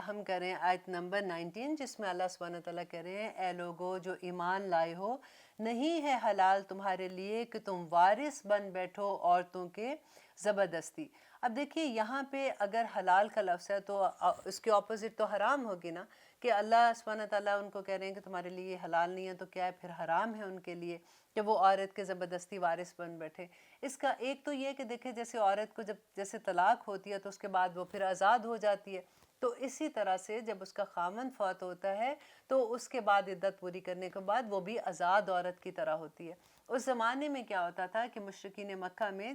ہم کریں آیت نمبر 19 جس میں اللہ سبحانہ تعالیٰ کہہ رہے ہیں اے لوگو جو ایمان لائے ہو نہیں ہے حلال تمہارے لیے کہ تم وارث بن بیٹھو عورتوں کے زبردستی۔ اب دیکھیے یہاں پہ اگر حلال کا لفظ ہے تو اس کے اپوزٹ تو حرام ہوگی نا، کہ اللہ سبحانہ تعالیٰ ان کو کہہ رہے ہیں کہ تمہارے لیے یہ حلال نہیں ہے تو کیا ہے پھر حرام ہے ان کے لیے کہ وہ عورت کے زبردستی وارث بن بیٹھے۔ اس کا ایک تو یہ کہ دیکھیں جیسے عورت کو جب جیسے طلاق ہوتی ہے تو اس کے بعد وہ پھر آزاد ہو جاتی ہے، تو اسی طرح سے جب اس کا خامن فوت ہوتا ہے تو اس کے بعد عدت پوری کرنے کے بعد وہ بھی آزاد عورت کی طرح ہوتی ہے۔ اس زمانے میں کیا ہوتا تھا کہ مشرکین مکہ میں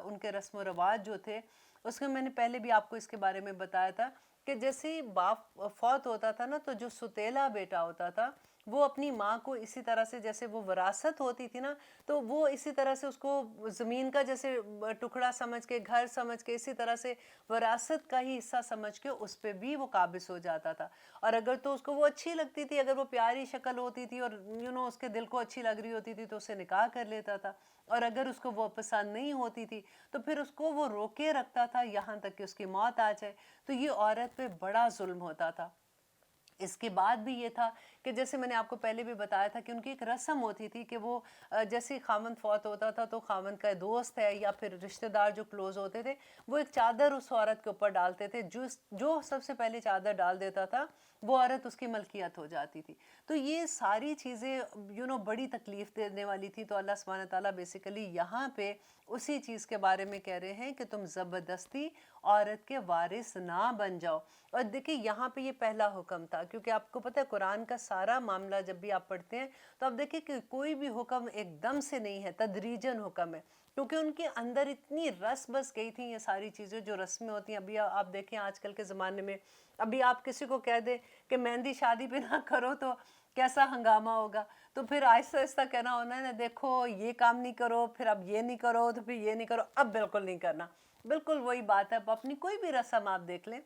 ان کے رسم و رواج جو تھے اس میں نے پہلے بھی آپ کو اس کے بارے میں بتایا تھا کہ جیسے باپ فوت ہوتا تھا نا تو جو ستیلا بیٹا ہوتا تھا وہ اپنی ماں کو اسی طرح سے جیسے وہ وراثت ہوتی تھی نا تو وہ اسی طرح سے اس کو زمین کا جیسے ٹکڑا سمجھ کے گھر سمجھ کے اسی طرح سے وراثت کا ہی حصہ سمجھ کے اس پہ بھی وہ قابض ہو جاتا تھا، اور اگر تو اس کو وہ اچھی لگتی تھی، اگر وہ پیاری شکل ہوتی تھی اور اس کے دل کو اچھی لگ رہی ہوتی تھی تو اسے نکاح کر لیتا تھا، اور اگر اس کو وہ پسند نہیں ہوتی تھی تو پھر اس کو وہ روکے رکھتا تھا یہاں تک کہ اس کی موت آ جائے۔ تو یہ عورت پہ بڑا ظلم ہوتا تھا۔ اس کے بعد بھی یہ تھا کہ جیسے میں نے آپ کو پہلے بھی بتایا تھا کہ ان کی ایک رسم ہوتی تھی کہ وہ جیسے خامن فوت ہوتا تھا تو خامن کا دوست ہے یا پھر رشتہ دار جو کلوز ہوتے تھے وہ ایک چادر اس عورت کے اوپر ڈالتے تھے، جو سب سے پہلے چادر ڈال دیتا تھا وہ عورت اس کی ملکیت ہو جاتی تھی۔ تو یہ ساری چیزیں بڑی تکلیف دینے والی تھی، تو اللہ سبحانہ تعالیٰ بیسیکلی یہاں پہ اسی چیز کے بارے میں کہہ رہے ہیں کہ تم زبردستی عورت کے وارث نہ بن جاؤ۔ اور دیکھیں یہاں پہ یہ پہلا حکم تھا، کیونکہ آپ کو پتہ ہے قرآن کا سارا معاملہ جب بھی آپ پڑھتے ہیں تو آپ دیکھیں کہ کوئی بھی حکم ایک دم سے نہیں ہے، تدریجاً حکم ہے، کیونکہ ان کے اندر اتنی رس بس گئی تھیں یہ ساری چیزیں جو رسمیں ہوتی ہیں۔ ابھی آپ دیکھیں آج کل کے زمانے میں ابھی آپ کسی کو کہہ دیں کہ مہندی شادی پہ نہ کرو تو کیسا ہنگامہ ہوگا، تو پھر آہستہ آہستہ کہنا ہونا ہے نا دیکھو یہ کام نہیں کرو، پھر اب یہ نہیں کرو، تو پھر یہ نہیں کرو، اب بالکل نہیں کرنا۔ بالکل وہی بات ہے، اب اپنی کوئی بھی رسم آپ دیکھ لیں۔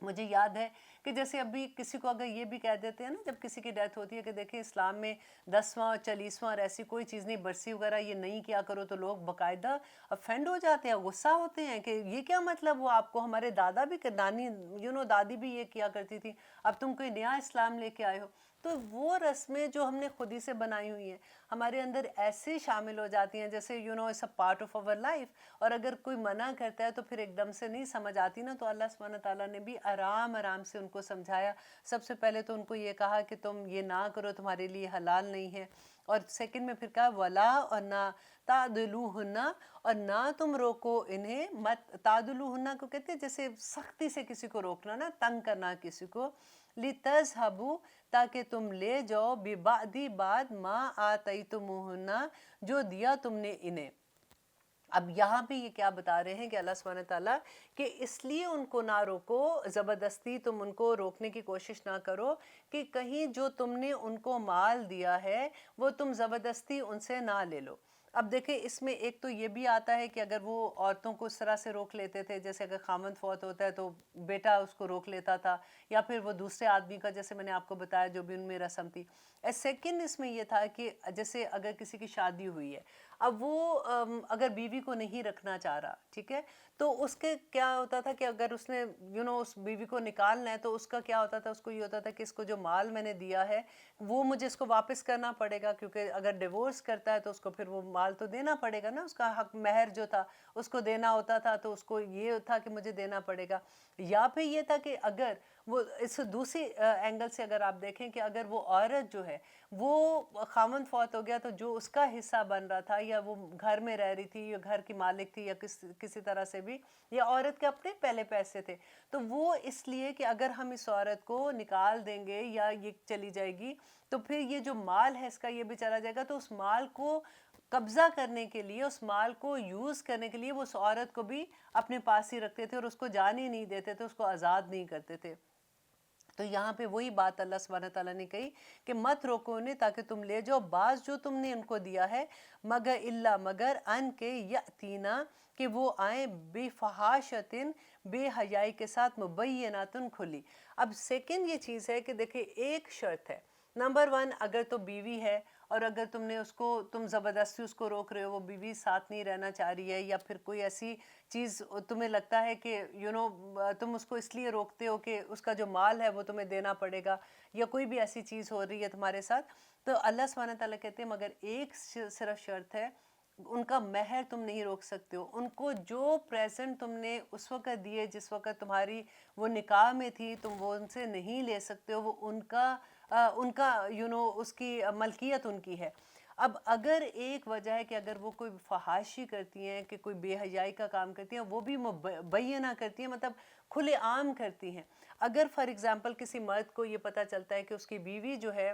مجھے یاد ہے کہ جیسے ابھی کسی کو اگر یہ بھی کہہ دیتے ہیں نا جب کسی کی ڈیتھ ہوتی ہے کہ دیکھیں اسلام میں 10واں 40واں اور ایسی کوئی چیز نہیں، برسی وغیرہ یہ نہیں کیا کرو، تو لوگ باقاعدہ افینڈ ہو جاتے ہیں، غصہ ہوتے ہیں کہ یہ کیا مطلب ہوا آپ کو، ہمارے دادا بھی نانی دادی بھی یہ کیا کرتی تھی، اب تم کوئی نیا اسلام لے کے آئے ہو۔ تو وہ رسمیں جو ہم نے خود ہی سے بنائی ہوئی ہیں ہمارے اندر ایسے شامل ہو جاتی ہیں جیسے it's a part of our life, اور اگر کوئی منع کرتا ہے تو پھر ایک دم سے نہیں سمجھ آتی نا، تو اللہ سبحانہ تعالیٰ نے بھی آرام آرام سے ان کو سمجھایا۔ سب سے پہلے تو ان کو یہ کہا کہ تم یہ نہ کرو، تمہارے لیے حلال نہیں ہے، اور سیکنڈ میں پھر کہا ولا، اور نہ تعدلوہن، اور نہ تم روکو انہیں، مت تعدلوہن کو کہتے ہیں جیسے سختی سے کسی کو روکنا نا، تنگ کرنا کسی کو، لِتَذْهَبُوا تاکہ تم لے جاؤ بِبَعْدِ بعد ما آتَيْتُمُوهُنَّ جو دیا تم نے انہیں۔ اب یہاں پہ یہ کیا بتا رہے ہیں کہ اللہ سبحانہ تعالیٰ کہ اس لیے ان کو نہ روکو، زبردستی تم ان کو روکنے کی کوشش نہ کرو کہ کہیں جو تم نے ان کو مال دیا ہے وہ تم زبردستی ان سے نہ لے لو۔ اب دیکھیں اس میں ایک تو یہ بھی آتا ہے کہ اگر وہ عورتوں کو اس طرح سے روک لیتے تھے، جیسے اگر خامند فوت ہوتا ہے تو بیٹا اس کو روک لیتا تھا، یا پھر وہ دوسرے آدمی کا، جیسے میں نے آپ کو بتایا جو بھی ان میں رسم تھی۔ سیکنڈ اس میں یہ تھا کہ جیسے اگر کسی کی شادی ہوئی ہے، اب وہ اگر بیوی کو نہیں رکھنا چاہ رہا، ٹھیک ہے، تو اس کے کیا ہوتا تھا کہ اگر اس نے اس بیوی کو نکالنا ہے تو اس کا کیا ہوتا تھا، اس کو یہ ہوتا تھا کہ اس کو جو مال میں نے دیا ہے وہ مجھے اس کو واپس کرنا پڑے گا، کیونکہ اگر ڈیورس کرتا ہے تو اس کو پھر وہ مال تو دینا پڑے گا نا، اس کا حق مہر جو تھا اس کو دینا ہوتا تھا، تو اس کو یہ تھا کہ مجھے دینا پڑے گا۔ یا پھر یہ تھا کہ اگر وہ اس دوسری اینگل سے اگر آپ دیکھیں کہ اگر وہ عورت جو ہے وہ خامند فوت ہو گیا تو جو اس کا حصہ بن رہا تھا، یا وہ گھر میں رہ رہی تھی یا گھر کی مالک تھی یا کسی طرح سے بھی، یا عورت کے اپنے پہلے پیسے تھے، تو وہ اس لیے کہ اگر ہم اس عورت کو نکال دیں گے یا یہ چلی جائے گی تو پھر یہ جو مال ہے اس کا یہ بھی چلا جائے گا، تو اس مال کو قبضہ کرنے کے لیے، اس مال کو یوز کرنے کے لیے وہ اس عورت کو بھی اپنے پاس ہی رکھتے تھے اور اس کو جانے نہیں دیتے تھے، اس کو آزاد نہیں کرتے تھے۔ تو یہاں پہ وہی بات اللہ سبحانہ تعالیٰ نے کہی کہ مت روکو انہیں تاکہ تم لے جاؤ بعض جو تم نے ان کو دیا ہے، مگر ان کے یاتینا کہ وہ آئیں بفحاشۃ بے حیائی کے ساتھ، مبینات کھلی۔ اب سیکنڈ یہ چیز ہے کہ دیکھیں ایک شرط ہے، نمبر 1 اگر تو بیوی ہے اور اگر تم نے اس کو تم زبردستی اس کو روک رہے ہو، وہ بیوی ساتھ نہیں رہنا چاہ رہی ہے، یا پھر کوئی ایسی چیز تمہیں لگتا ہے کہ تم اس کو اس لیے روکتے ہو کہ اس کا جو مال ہے وہ تمہیں دینا پڑے گا، یا کوئی بھی ایسی چیز ہو رہی ہے تمہارے ساتھ، تو اللہ سبحانہ تعالیٰ کہتے ہیں مگر ایک صرف شرط ہے، ان کا مہر تم نہیں روک سکتے ہو، ان کو جو پریزنٹ تم نے اس وقت دیے جس وقت تمہاری وہ نکاح میں تھی، تم وہ ان سے نہیں لے سکتے ہو، وہ ان کا اس کی ملکیت ان کی ہے۔ اب اگر ایک وجہ ہے کہ اگر وہ کوئی فحاشی کرتی ہیں، کہ کوئی بے حیائی کا کام کرتی ہیں، وہ بھی مبینہ کرتی ہیں، مطلب کھلے عام کرتی ہیں۔ اگر فار ایگزامپل کسی مرد کو یہ پتہ چلتا ہے کہ اس کی بیوی جو ہے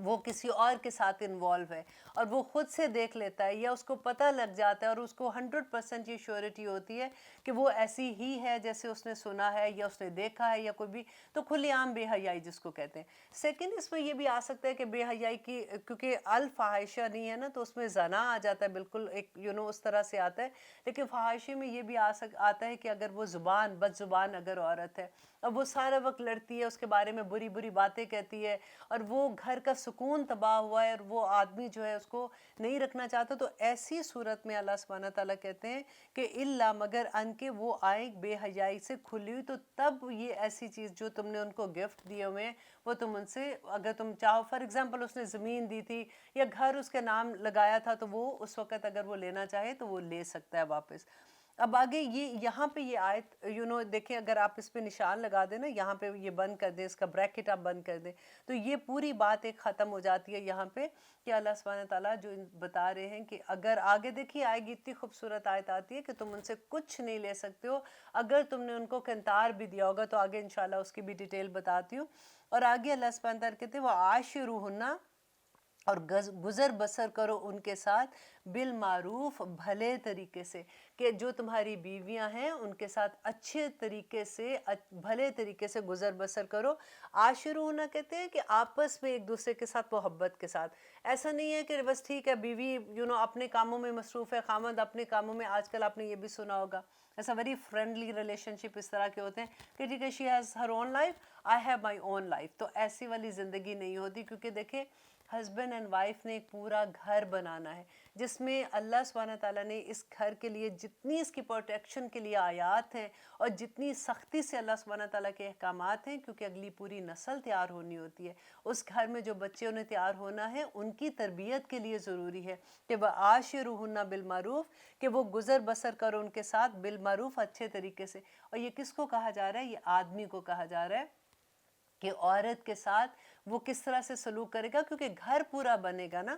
وہ کسی اور کے ساتھ انوالو ہے، اور وہ خود سے دیکھ لیتا ہے، یا اس کو پتہ لگ جاتا ہے اور اس کو 100% یہ شیورٹی ہوتی ہے کہ وہ ایسی ہی ہے جیسے اس نے سنا ہے یا اس نے دیکھا ہے، یا کوئی بھی، تو کھلی عام بے حیائی جس کو کہتے ہیں۔ سیکنڈ، اس میں یہ بھی آ سکتا ہے کہ بے حیائی کی، کیونکہ الفاحشہ نہیں ہے نا، تو اس میں زنا آ جاتا ہے، بالکل ایک اس طرح سے آتا ہے، لیکن فحاشی میں یہ بھی آتا ہے کہ اگر وہ بد زبان اگر عورت ہے، اب وہ سارا وقت لڑتی ہے، اس کے بارے میں بری بری باتیں کہتی ہے، اور وہ گھر کا سکون تباہ ہوا ہے، اور وہ آدمی جو ہے اس کو نہیں رکھنا چاہتا، تو ایسی صورت میں اللہ سبحانہ تعالیٰ کہتے ہیں کہ الا مگر ان کے وہ آئیں بے حیائی سے کھلی ہوئی، تو تب یہ ایسی چیز جو تم نے ان کو گفٹ دیے ہوئے ہیں وہ تم ان سے اگر تم چاہو، فار ایگزامپل اس نے زمین دی تھی یا گھر اس کے نام لگایا تھا، تو وہ اس وقت اگر وہ لینا چاہے تو وہ لے سکتا ہے واپس۔ اب آگے یہاں پہ یہ آیت دیکھیں، اگر آپ اس پہ نشان لگا دیں نا، یہاں پہ یہ بند کر دیں، اس کا بریکٹ آپ بند کر دیں، تو یہ پوری بات ایک ختم ہو جاتی ہے یہاں پہ، کہ اللہ سبحانہ تعالیٰ جو بتا رہے ہیں کہ اگر آگے دیکھیے آئے گی، اتنی خوبصورت آیت آتی ہے کہ تم ان سے کچھ نہیں لے سکتے ہو، اگر تم نے ان کو قنطار بھی دیا ہوگا، تو آگے انشاءاللہ اس کی بھی ڈیٹیل بتاتی ہوں۔ اور آگے اللہ سبحانہ تعالیٰ کہتے ہیں وَعَاشِرُوهُنَّ، اور گزر بسر کرو ان کے ساتھ بالمعروف، بھلے طریقے سے، کہ جو تمہاری بیویاں ہیں ان کے ساتھ اچھے طریقے سے، بھلے طریقے سے گزر بسر کرو۔ عاشرون کہتے ہیں کہ آپس میں ایک دوسرے کے ساتھ محبت کے ساتھ، ایسا نہیں ہے کہ بس ٹھیک ہے بیوی اپنے کاموں میں مصروف ہے، خامند اپنے کاموں میں، آج کل آپ نے یہ بھی سنا ہوگا، ایسا ویری فرینڈلی ریلیشن شپ اس طرح کے ہوتے ہیں کہ ٹھیک ہے she has Hare own life, I have my own life, تو ایسی والی زندگی نہیں ہوتی، کیونکہ دیکھیں ہسبینڈ اینڈ وائف نے ایک پورا گھر بنانا ہے، جس میں اللہ سبحانہ تعالیٰ نے اس گھر کے لیے جتنی اس کی پروٹیکشن کے لیے آیات ہیں، اور جتنی سختی سے اللہ سبحانہ تعالیٰ کے احکامات ہیں، کیونکہ اگلی پوری نسل تیار ہونی ہوتی ہے، اس گھر میں جو بچے انہیں تیار ہونا ہے ان کی تربیت کے لیے ضروری ہے کہ وَعَاشِرُوهُنَّ بِالْمَعْرُوف، کہ وہ گزر بسر کرو ان کے ساتھ بالمعروف، اچھے طریقے سے۔ اور یہ کس کو کہا جا رہا ہے؟ یہ آدمی کو کہا جا رہا ہے کہ عورت کے ساتھ وہ کس طرح سے سلوک کرے گا، کیونکہ گھر پورا بنے گا نا۔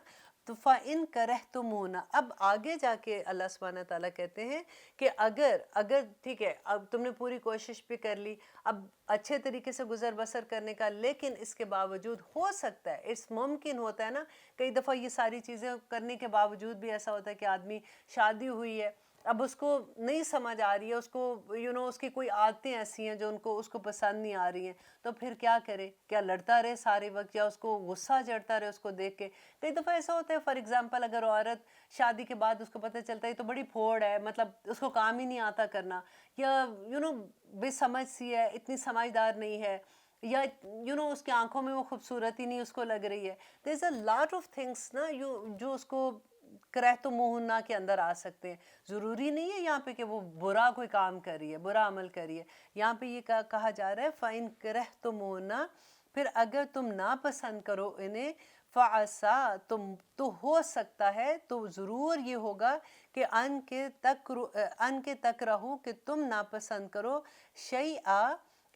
تو فَإِن كَرِهْتُمُوهُنَّ، اب آگے جا کے اللہ سبحانہ تعالیٰ کہتے ہیں کہ اگر ٹھیک ہے، اب تم نے پوری کوشش بھی کر لی، اب اچھے طریقے سے گزر بسر کرنے کا، لیکن اس کے باوجود ہو سکتا ہے، اس ممکن ہوتا ہے نا، کئی دفعہ یہ ساری چیزیں کرنے کے باوجود بھی ایسا ہوتا ہے کہ آدمی شادی ہوئی ہے، اب اس کو نہیں سمجھ آ رہی ہے، اس کو اس کی کوئی عادتیں ایسی ہیں جو اس کو پسند نہیں آ رہی ہیں، تو پھر کیا کرے؟ کیا لڑتا رہے سارے وقت، یا اس کو غصہ چڑھتا رہے اس کو دیکھ کے؟ کئی دفعہ ایسا ہوتا ہے، فار ایگزامپل اگر عورت شادی کے بعد اس کو پتہ چلتا ہے تو بڑی پھوڑ ہے، مطلب اس کو کام ہی نہیں آتا کرنا، یا بے سمجھ سی ہے، اتنی سمجھدار نہیں ہے، یا اس کی آنکھوں میں وہ خوبصورتی نہیں اس کو لگ رہی ہے، دیر از اے لاٹ آف تھنگس نا جو اس کو کرہتموہن کے اندر آ سکتے ہیں۔ ضروری نہیں ہے یہاں پہ کہ وہ برا کوئی کام کر رہی ہے، برا عمل کر رہی ہے، یہاں پہ یہ کہا جا رہا ہے فَإِن كَرِهْتُمُوهُنَّ، پھر اگر تم ناپسند کرو انہیں، فَعَسَىٰ، تو ہو سکتا ہے، تو ضرور یہ ہوگا کہ ان کے تکرہو، کہ تم ناپسند کرو، شیئا،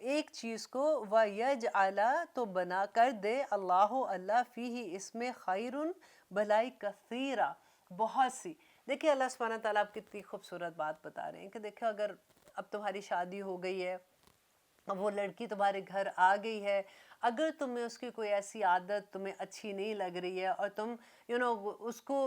ایک چیز کو، وَيَجْعَلَ، تو بنا کر دے، اللہ فیہ، اس میں، خیرن، بھلائی، کثیرہ، بہت سی۔ دیکھیں اللہ سبحانہ تعالیٰ آپ کتنی خوبصورت بات بتا رہے ہیں کہ دیکھو اگر اب تمہاری شادی ہو گئی ہے، اب وہ لڑکی تمہارے گھر آ گئی ہے، اگر تمہیں اس کی کوئی ایسی عادت تمہیں اچھی نہیں لگ رہی ہے، اور تم اس کو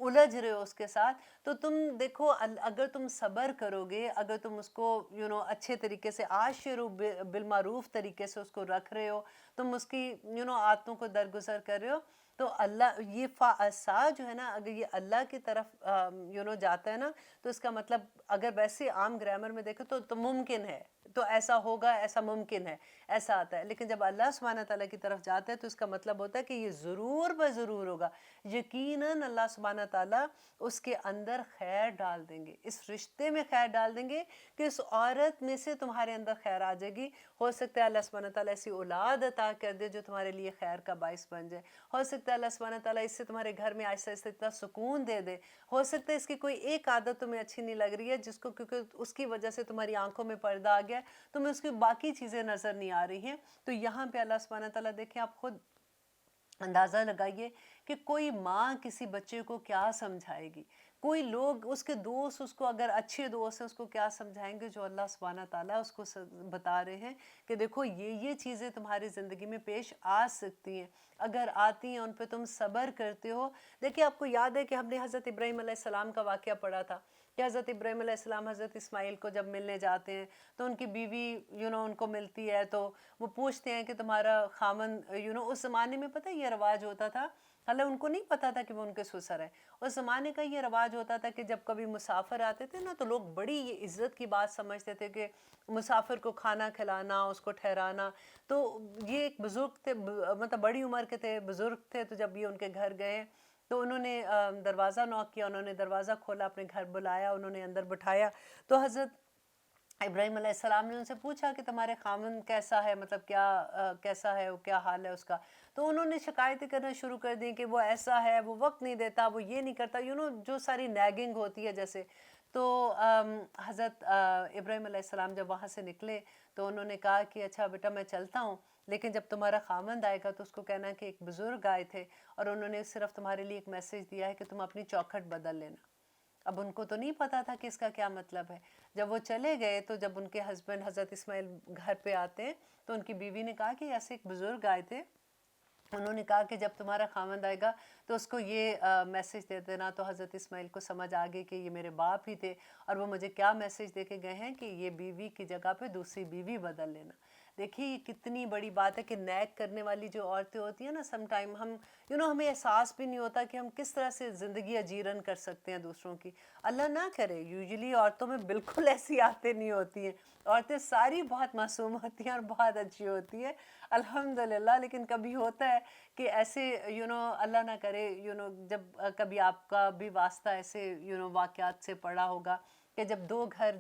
الجھ رہے ہو اس کے ساتھ، تو تم دیکھو اگر تم صبر کرو گے، اگر تم اس کو اچھے طریقے سے، عاشرو بالمعروف طریقے سے اس کو رکھ رہے ہو، تم اس کی عادتوں کو درگزر کر رہے ہو، تو اللہ یہ فَعَسَىٰ جو ہے نا، اگر یہ اللہ کی طرف جاتا ہے نا، تو اس کا مطلب اگر ویسے عام گرامر میں دیکھو تو ممکن ہے، تو ایسا ہوگا، ایسا ممکن ہے، ایسا آتا ہے. لیکن جب اللہ سبحانہ تعالیٰ کی طرف جاتے ہیں تو اس کا مطلب ہوتا ہے کہ یہ ضرور بضرور ہوگا. یقیناً اللہ سبحانہ تعالیٰ اس کے اندر خیر ڈال دیں گے، اس رشتے میں خیر ڈال دیں گے کہ اس عورت میں سے تمہارے اندر خیر آ جائے گی. ہو سکتا ہے اللہ سبحانہ تعالیٰ ایسی اولاد عطا کر دے جو تمہارے لیے خیر کا باعث بن جائے. ہو سکتا ہے اللہ سبحانہ تعالیٰ اس سے تمہارے گھر میں آہستہ آہستہ اتنا سکون دے دے. ہو سکتا ہے اس کی کوئی ایک عادت تمہیں اچھی نہیں لگ رہی ہے جس کو کیونکہ اس کی وجہ سے تمہاری آنکھوں میں پردہ آ گیا ہے، تمہیں اس کی باقی چیزیں نظر نہیں آ رہی ہیں. تو یہاں پہ اللہ سبحانہ تعالیٰ دیکھیں، آپ خود اندازہ لگائیے کہ کوئی ماں کسی بچے کو کیا سمجھائے گی. کوئی لوگ اس کے دوست اس کو اگر اچھے دوست ہیں اس کو کیا سمجھائیں گے جو اللہ سبحانہ تعالیٰ اس کو بتا رہے ہیں کہ دیکھو یہ چیزیں تمہاری زندگی میں پیش آ سکتی ہیں، اگر آتی ہیں ان پہ تم صبر کرتے ہو. دیکھیں آپ کو یاد ہے کہ ہم نے حضرت ابراہیم علیہ السلام کا واقعہ پڑھا تھا کہ حضرت ابراہیم علیہ السلام حضرت اسماعیل کو جب ملنے جاتے ہیں تو ان کی بیوی ان کو ملتی ہے تو وہ پوچھتے ہیں کہ تمہارا خامن اس زمانے میں پتہ یہ رواج ہوتا تھا، حالانکہ ان کو نہیں پتا تھا کہ وہ ان کے سسر ہیں. اس زمانے کا یہ رواج ہوتا تھا کہ جب کبھی مسافر آتے تھے نا تو لوگ بڑی یہ عزت کی بات سمجھتے تھے کہ مسافر کو کھانا کھلانا، اس کو ٹھہرانا. تو یہ ایک بزرگ تھے، مطلب بڑی عمر کے تھے، بزرگ تھے. تو جب یہ ان کے گھر گئے تو انہوں نے دروازہ نوک کیا، انہوں نے دروازہ کھولا، اپنے گھر بلایا، انہوں نے اندر بٹھایا. تو حضرت ابراہیم علیہ السلام نے ان سے پوچھا کہ تمہارے خامن کیسا ہے، مطلب کیا کیسا ہے، کیا حال ہے اس کا. تو انہوں نے شکایتیں کرنا شروع کر دیں کہ وہ ایسا ہے، وہ وقت نہیں دیتا، وہ یہ نہیں کرتا، جو ساری نیگنگ ہوتی ہے جیسے. تو حضرت ابراہیم علیہ السلام جب وہاں سے نکلے تو انہوں نے کہا کہ اچھا بیٹا میں چلتا ہوں، لیکن جب تمہارا خامند آئے گا تو اس کو کہنا کہ ایک بزرگ آئے تھے اور انہوں نے صرف تمہارے لیے ایک میسیج دیا ہے کہ تم اپنی چوکھٹ بدل لینا. اب ان کو تو نہیں پتا تھا کہ اس کا کیا مطلب ہے. جب وہ چلے گئے تو جب ان کے ہسبینڈ حضرت اسماعیل گھر پہ آتے ہیں تو ان کی بیوی نے کہا کہ ایسے ایک بزرگ آئے تھے، انہوں نے کہا کہ جب تمہارا خامند آئے گا تو اس کو یہ میسیج دے دینا. تو حضرت اسماعیل کو سمجھ آ گئی کہ یہ میرے باپ ہی تھے اور وہ مجھے کیا میسیج دے کے گئے ہیں کہ یہ بیوی کی جگہ پہ دوسری بیوی بدل لینا. دیکھیے یہ کتنی بڑی بات ہے کہ نیک کرنے والی جو عورتیں ہوتی ہیں نا، سم ٹائم ہم ہمیں احساس بھی نہیں ہوتا کہ ہم کس طرح سے زندگی اجیرن کر سکتے ہیں دوسروں کی. اللہ نہ کرے، یوزلی عورتوں میں بالکل ایسی عادتیں نہیں ہوتی ہیں، عورتیں ساری بہت معصوم ہوتی ہیں اور بہت اچھی ہوتی ہیں الحمدللہ. لیکن کبھی ہوتا ہے کہ ایسے اللہ نہ کرے جب کبھی آپ کا بھی واسطہ ایسے واقعات سے پڑا ہوگا کہ جب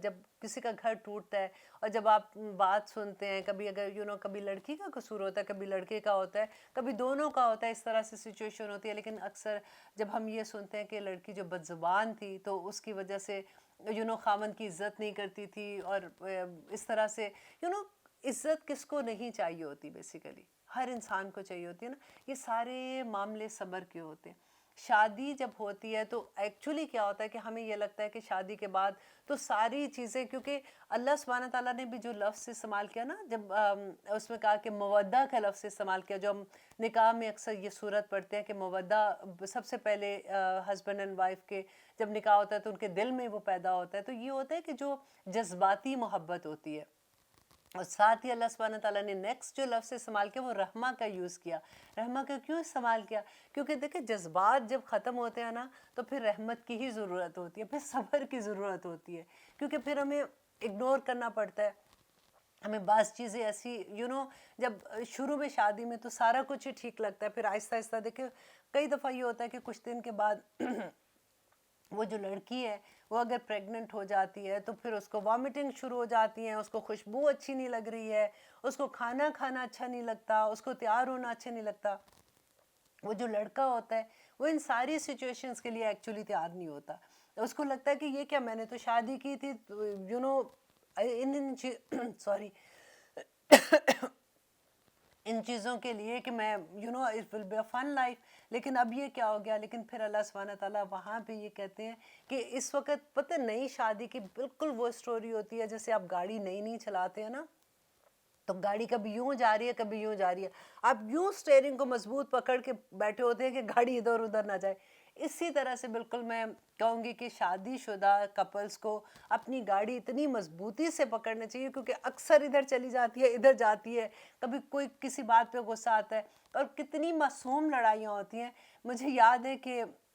جب کسی کا گھر ٹوٹتا ہے اور جب آپ بات سنتے ہیں، کبھی اگر کبھی لڑکی کا قصور ہوتا ہے، کبھی لڑکے کا ہوتا ہے، کبھی دونوں کا ہوتا ہے، اس طرح سے سچویشن ہوتی ہے. لیکن اکثر جب ہم یہ سنتے ہیں کہ لڑکی جو بد زبان تھی تو اس کی وجہ سے خامن کی عزت نہیں کرتی تھی، اور اس طرح سے عزت کس کو نہیں چاہیے ہوتی، بیسیکلی ہر انسان کو چاہیے ہوتی ہے نا. یہ سارے معاملے صبر کے ہوتے ہیں. شادی جب ہوتی ہے تو ایکچولی کیا ہوتا ہے کہ ہمیں یہ لگتا ہے کہ شادی کے بعد تو ساری چیزیں، کیونکہ اللہ سبحانہ تعالیٰ نے بھی جو لفظ استعمال کیا نا، جب اس میں کہا کہ مودہ کا لفظ استعمال کیا، جو ہم نکاح میں اکثر یہ صورت پڑھتے ہیں کہ مودہ سب سے پہلے ہسبینڈ اینڈ وائف کے جب نکاح ہوتا ہے تو ان کے دل میں وہ پیدا ہوتا ہے. تو یہ ہوتا ہے کہ جو جذباتی محبت ہوتی ہے. اور ساتھ ہی اللہ سبحانہ تعالیٰ نے نیکسٹ جو لفظ استعمال کیا وہ رحمہ کا یوز کیا. رحمہ کا کیوں استعمال کیا؟ کیونکہ دیکھیں جذبات جب ختم ہوتے ہیں نا تو پھر رحمت کی ہی ضرورت ہوتی ہے، پھر صبر کی ضرورت ہوتی ہے، کیونکہ پھر ہمیں اگنور کرنا پڑتا ہے. ہمیں بعض چیزیں ایسی جب شروع میں شادی میں تو سارا کچھ ہی ٹھیک لگتا ہے، پھر آہستہ آہستہ دیکھیں کئی دفعہ یہ ہوتا ہے کہ کچھ دن کے بعد وہ جو لڑکی ہے وہ اگر پریگننٹ ہو جاتی ہے تو پھر اس کو وامٹنگ شروع ہو جاتی ہیں، اس کو خوشبو اچھی نہیں لگ رہی ہے، اس کو کھانا کھانا اچھا نہیں لگتا، اس کو تیار ہونا اچھا نہیں لگتا. وہ جو لڑکا ہوتا ہے وہ ان ساری سچویشنز کے لیے ایکچولی تیار نہیں ہوتا. اس کو لگتا ہے کہ یہ کیا، میں نے تو شادی کی تھی سوری ان چیزوں کے لیے کہ میں it will be a fun life، لیکن اب یہ کیا ہو گیا. لیکن پھر اللہ سبحانہ تعالیٰ وہاں پہ یہ کہتے ہیں کہ اس وقت پتہ نئی شادی کی بالکل وہ سٹوری ہوتی ہے جیسے آپ گاڑی نئی چلاتے ہیں نا، تو گاڑی کبھی یوں جا رہی ہے کبھی یوں جا رہی ہے، آپ یوں سٹیئرنگ کو مضبوط پکڑ کے بیٹھے ہوتے ہیں کہ گاڑی ادھر ادھر نہ جائے. اسی طرح سے بالکل میں کہوں گی کہ شادی شدہ کپلز کو اپنی گاڑی اتنی مضبوطی سے پکڑنا چاہیے، کیونکہ اکثر ادھر چلی جاتی ہے ادھر جاتی ہے، کبھی کوئی کسی بات پہ غصہ آتا ہے، اور کتنی معصوم لڑائیاں ہوتی ہیں. مجھے یاد ہے کہ